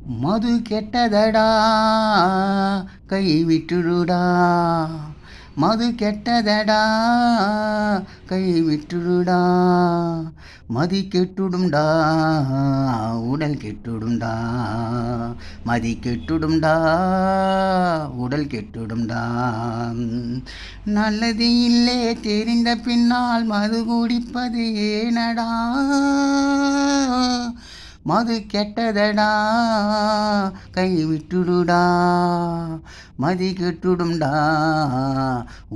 மது கெட்டதடா கை விட்டுடுடா. மது கெட்டதடா கை விட்டுடுடா. மதி கெட்டுடும்டா உடல் கெட்டுடும்டா. மதி கெட்டுடும்டா உடல் கெட்டுடும்டா. நல்லது இல்லே தெரிந்த பின்னால் மது குடிப்பது ஏனடா. மது கெட்டதடா கை விட்டுடுடா. மதி கெட்டுடும்டா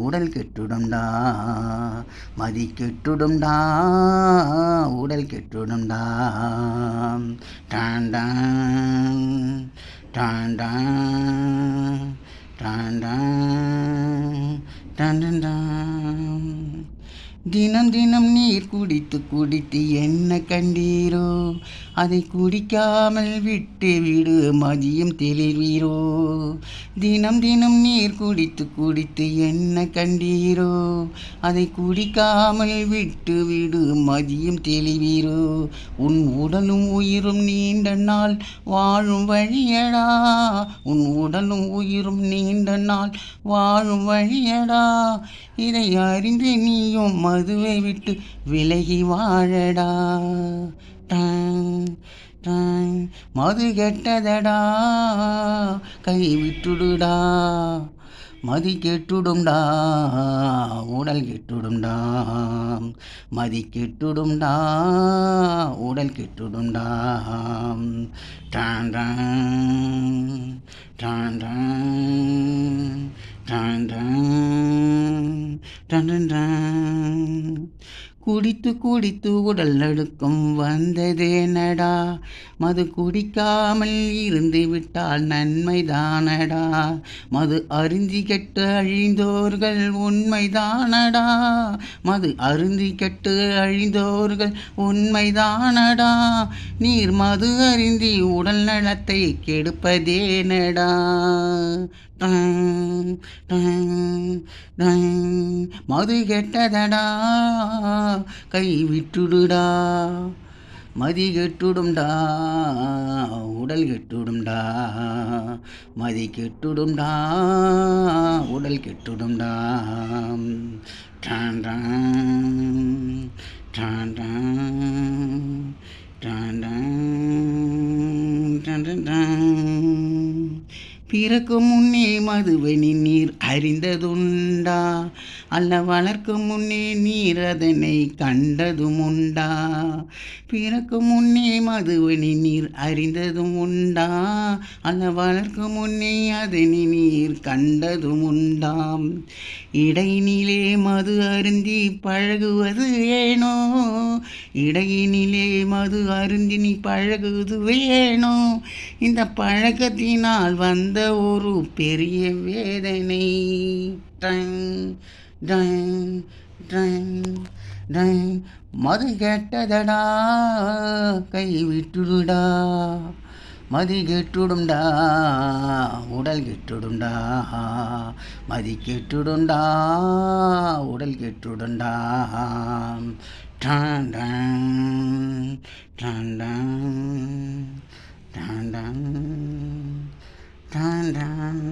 உடல் கெட்டுடும்டா. மதி கெட்டுடும்டா உடல் கெட்டுடும்டா. டாண்டான் டாண்டான் டாண்டான் டாண்டான். தினம் தினம் நீர் குடித்து குடித்து என்ன கண்டீரோ. அதை குடிக்காமல் விட்டு விடு மதியம் தெளிவீரோ. தினம் தினம் நீர் குடித்து குடித்து என்ன கண்டீரோ. அதை குடிக்காமல் விட்டு விடு மதியம் தெளிவீரோ. உன் உடலும் உயிரும் நீண்ட நாள் வாழும் வழியடா. உன் உடலும் உயிரும் நீண்ட நாள் வாழும் வழியடா. இதை அறிந்து நீயும் மதுவை விட்டு விலகி வாழடா. மது கெட்டதடா கை விட்டுடுடா. மதி கெட்டுடும்டா உடல் கெட்டுடும்டா. மதி கெட்டுடும்டா உடல் கெட்டுடும்டா. டாண்டான் டாண்டான் டாண்டான் டாண்டான். குடித்து குடித்து உடல் நடுக்கம் வந்ததேனடா. மது குடிக்காமல் இருந்து விட்டால் நன்மைதானடா. மது அருந்தி கெட்டு அழிந்தோர்கள் உண்மைதானடா. மது அருந்தி கெட்டு அழிந்தோர்கள் உண்மைதானடா. நீர் மது அருந்தி உடல் நலத்தை கெடுப்பதேனடா. மது கெட்டதடா கை விட்டுடுடா. மதி கெட்டுடும்டா உடல் கெட்டுடும்டா. மதி கெட்டுடும்டா உடல் கெட்டுடும்டா. டாண்டான் டாண்டான் டாண்டான் டாண்டான். பிறக்கும் முன்னே மதுவனி நீர் அறிந்ததுண்டா. அல்ல வளர்க்கும் முன்னே நீர் அதனை கண்டதும் உண்டா. பிறக்கும் முன்னே மதுவனி நீர் அறிந்ததும் உண்டா. அல்ல வளர்க்கும் முன்னே அதனை நீர் கண்டதும் உண்டாம். இடையினிலே மது அருந்தி பழகுவது ஏனோ. இடையினிலே மது அருந்தி நீ பழகுவது வேணோ. இந்த பழக்கத்தினால் வந்த ஒரு பெரிய வேதனை. மது கெட்டதடா கை விட்டுடுடா. மதி கெட்டுடும்டா உடல் கெட்டுடும்டா. மதி கெட்டுடும்டா உடல் கெட்டுடும்டா. டாண்டான் டாண்டான் டாண்டான் டாண்டான்.